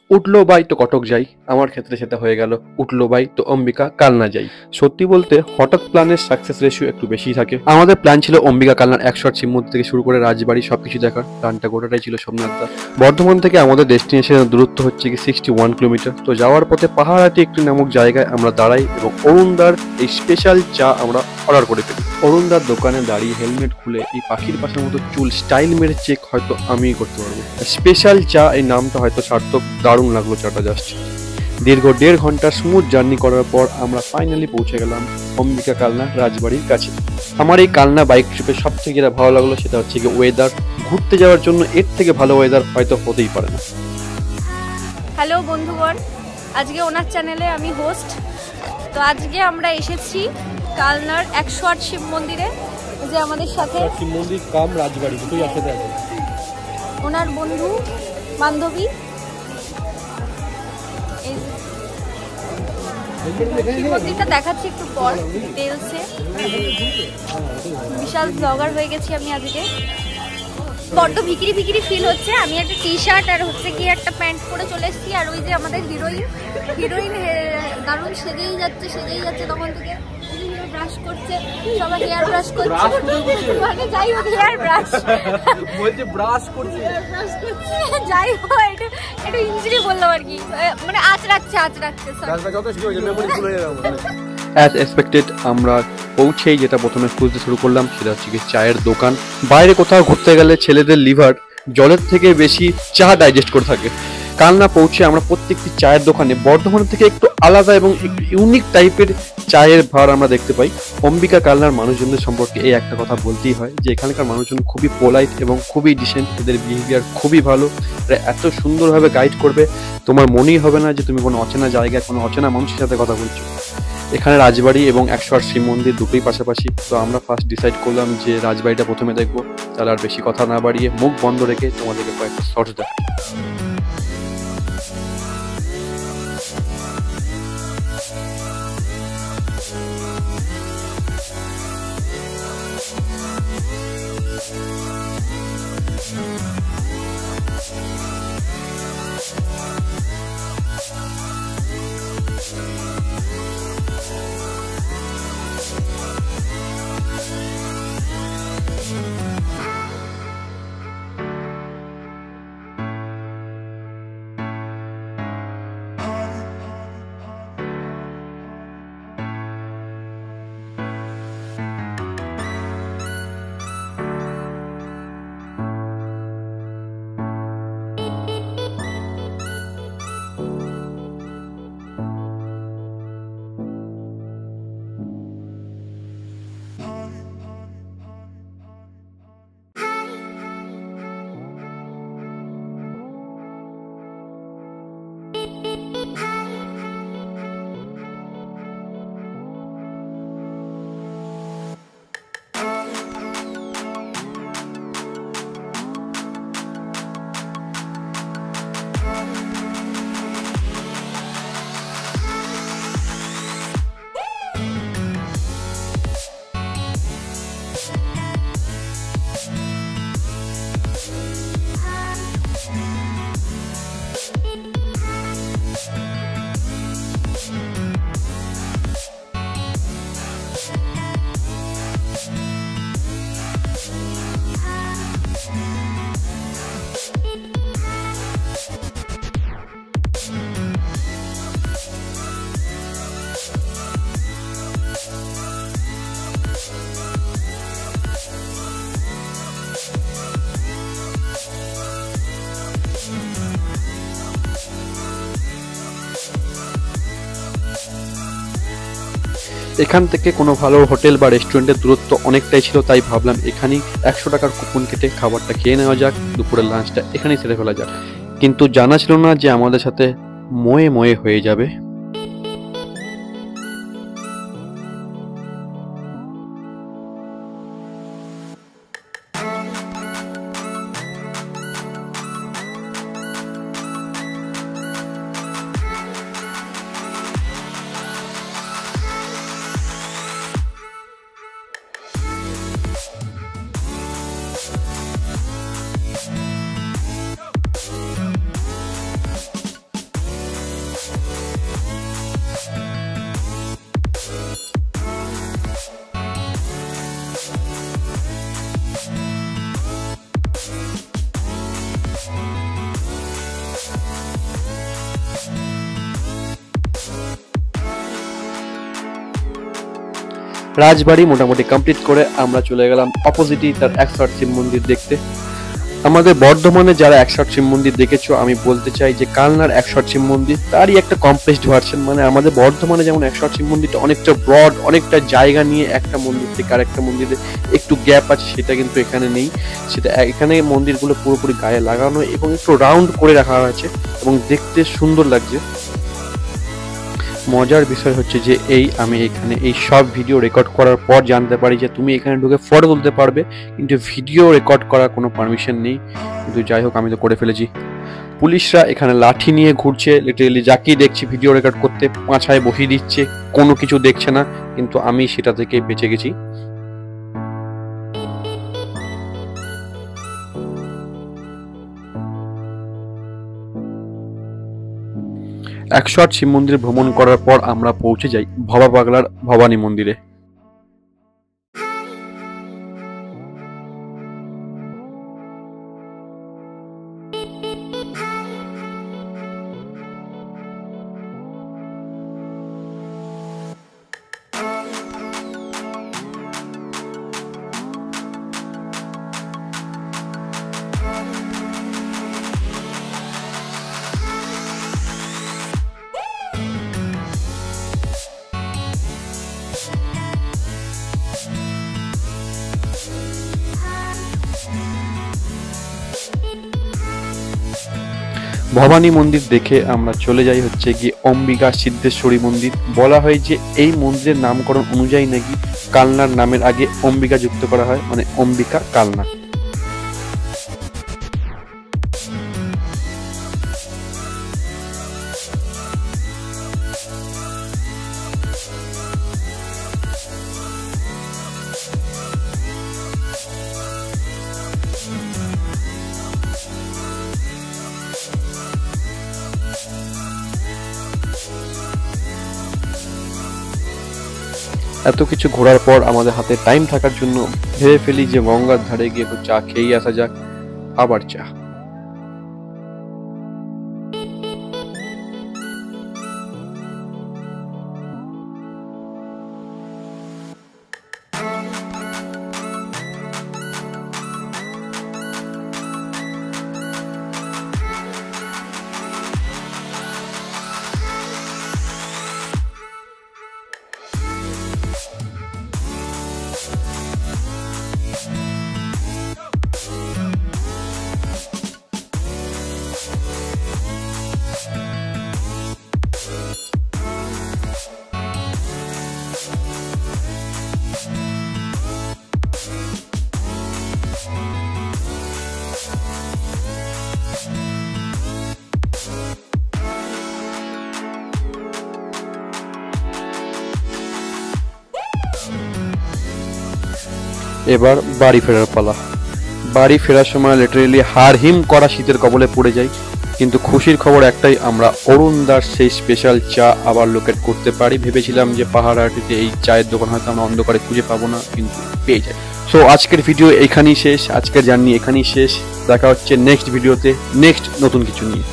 উঠলো বাই তো কটক যাই, আমার ক্ষেত্রে সেটা হয়ে গেল উঠলো বাই তো অম্বিকা কালনা যাই। সত্যি বলতে হঠাৎ প্ল্যানের সাকসেস রেশিও একটু বেশি থাকে। আমাদের প্ল্যান ছিল অম্বিকা কালনার 108 শিব মন্দির থেকে শুরু করে রাজবাড়ি সবকিছু দেখার। প্ল্যানটা গোটাটাই ছিল সোমনাথদা। বর্ধমান থেকে আমাদের ডেস্টিনেশনের দূরত্ব হচ্ছে কি 61 কিলোমিটার। তো যাওয়ার পথে পাহাড়াটি একটি নামক জায়গায় আমরা দাঁড়াই এবং অরুণদার এই স্পেশাল চা আমরা অর্ডার করে ফেলি। অরুণদার দোকানে দাঁড়িয়ে হেলমেট খুলে এই পাখির পাশের মতো চুল স্টাইল মেরে চেক হয়তো আমিই করতে পারবো। স্পেশাল চা এই নামটা হয়তো সার্থক, দারুণ লাগলো চাটা জাস্ট। দীর্ঘ 1.5 ঘন্টা স্মুথ জার্নি করার পর আমরা ফাইনালি পৌঁছে গেলাম অম্বিকা কালনা রাজবাড়ির কাছে। আমার এই কালনা বাইক ট্রিপে সব থেকে যেটা ভালো লাগলো সেটা হচ্ছে কি ওয়েদার। ঘুরতে যাওয়ার জন্য এর থেকে ভালো ওয়েদার হয়তো হতেই পারে না। হ্যালো বন্ধুগণ, আজকে ওনার চ্যানেলে আমি হোস্ট। তো আজকে আমরা এসেছি কালনার 108 শিব মন্দিরে, যে আমাদের সাথে শিব মন্দির কাম রাজবাড়ি দুটোই একসাথে আছে। ওনার বন্ধু বান্ধবী। শিব মন্দিরটা দেখাচ্ছি একটু পর ডিটেলসে। বিশাল ব্লগার হয়ে গেছি আমি আজকে। বড্ড ভিকিরি ভিকিরি ফিল হচ্ছে। আমি একটা টি শার্ট আর হচ্ছে গিয়ে একটা প্যান্ট পরে চলে এসেছি। আর ওই যে আমাদের হিরোইন দারুণ সেজেই যাচ্ছে তখন থেকে। ব্রাশ করছে, সবাই হেয়ার ব্রাশ করছে, মানে যাই হোক হেয়ার ব্রাশ বলছে, ব্রাশ করছে যাই হোক একটু ইঞ্জুরি বললাম আর কি, মানে আঁচড়াচ্ছে অ্যাজ এক্সপেক্টেড আমরা পৌঁছেই যেটা প্রথমে খুঁজতে শুরু করলাম সেটা হচ্ছে কি চায়ের দোকান। বাইরে কোথাও ঘুরতে গেলে ছেলেদের লিভার জলের থেকে বেশি চা ডাইজেস্ট করে থাকে। কালনা পৌঁছে আমরা প্রত্যেকটি চায়ের দোকানে বর্ধমান থেকে একটু আলাদা এবং একটু ইউনিক টাইপের চায়ের ভার আমরা দেখতে পাই। অম্বিকা কালনার মানুষজনদের সম্পর্কে এই একটা কথা বলতেই হয় যে এখানকার মানুষজন খুবই পোলাইট এবং খুবই ডিসেন্ট। এদের বিহেভিয়ার খুবই ভালো। এরা এত সুন্দরভাবে গাইড করবে, তোমার মনেই হবে না যে তুমি কোনো অচেনা জায়গায় কোনো অচেনা মানুষের সাথে কথা বলছো। এখানে রাজবাড়ি এবং 108 শিব মন্দির দুটোই পাশাপাশি। তো আমরা ফার্স্ট ডিসাইড করলাম যে রাজবাড়িটা প্রথমে দেখবো। তাহলে আর বেশি কথা না বাড়িয়ে মুখ বন্ধ রেখে তোমাদেরকে কয়েকটা শর্টস দেখ। এখান থেকে কোনো ভালো হোটেল বা রেস্টুরেন্টের দূরত্ব অনেকটাই ছিল, তাই ভাবলাম এখানেই 100 টাকার কুপন কেটে খাবারটা খেয়ে নেওয়া যাক, দুপুরের লাঞ্চটা এখানেই সেরে ফেলা যাক। কিন্তু জানা ছিল না যে আমাদের সাথে ময়ে ময়ে হয়ে যাবে। রাজবাড়ি মোটামুটি কমপ্লিট করে আমরা চলে গেলাম অপোজিটই তার 108 শিব মন্দির দেখতে। আমাদের বর্ধমানে যারা 108 শিব মন্দির দেখেছো, আমি বলতে চাই যে কালনার 108 শিব মন্দির তারই একটা কমপ্লেক্সড ভার্সন। মানে আমাদের বর্ধমানে যেমন 108 শিব মন্দিরটা অনেকটা ব্রড, অনেকটা জায়গা নিয়ে একটা মন্দির থেকে আরেকটা মন্দিরে একটু গ্যাপ আছে, সেটা কিন্তু এখানে নেই। সেটা এখানে মন্দিরগুলো পুরোপুরি গায়ে লাগানো এবং একটু রাউন্ড করে রাখা হয়েছে এবং দেখতে সুন্দর লাগছে। মজার বিষয় হচ্ছে যে আমি এখানে এই সব ভিডিও রেকর্ড করার পর জানতে পারি যে তুমি এখানে ঢুকে ফটো তুলতে পারবে, কিন্তু ভিডিও রেকর্ড করার কোনো পারমিশন নেই। কিন্তু যাই হোক, আমি তো করে ফেলেছি। পুলিশরা এখানে লাঠি নিয়ে ঘুরছে, লিটারেলি যাকেই দেখছি ভিডিও রেকর্ড করতে পাছায় বসিয়ে দিচ্ছে, কোনো কিছু দেখছে না। কিন্তু আমি সেটা থেকে বেঁচে গেছি। একশো শিব মন্দির ভ্রমণ করার পর আমরা পৌঁছে যাই ভবা পাগলার ভবানী মন্দিরে। ভবানী মন্দির দেখে আমরা চলে যাই হচ্ছে গিয়ে অম্বিকা সিদ্ধেশ্বরী মন্দির। বলা হয় যে এই মন্দিরের নামকরণ অনুযায়ী নাকি কালনার নামের আগে অম্বিকা যুক্ত করা হয়, মানে অম্বিকা কালনা। এত কিছু ঘোরার পর আমাদের হাতে টাইম থাকার জন্য ভেবে ফেলি যে গঙ্গার ধারে গিয়ে একটু চা খেয়েই আসা যাক। আবার চা। এবার বাড়ি ফেরার পালা। বাড়ি ফেরার সময় লিটারেলি হাড় হিম করা শীতের কবলে পড়ে যাই, কিন্তু খুশির খবর একটাই, আমরা অরুণদার সেই স্পেশাল চা আবার লোকেট করতে পারি। ভেবেছিলাম যে পাহাড়হাটিতে এই চায়ের দোকান হয়তো আমরা অন্ধকারে খুঁজে পাবো না, কিন্তু পেয়ে যাই। সো আজকের ভিডিও এখানেই শেষ, আজকের জার্নি এখানেই শেষ। দেখা হচ্ছে নেক্সট ভিডিওতে নেক্সট নতুন কিছু নিয়ে।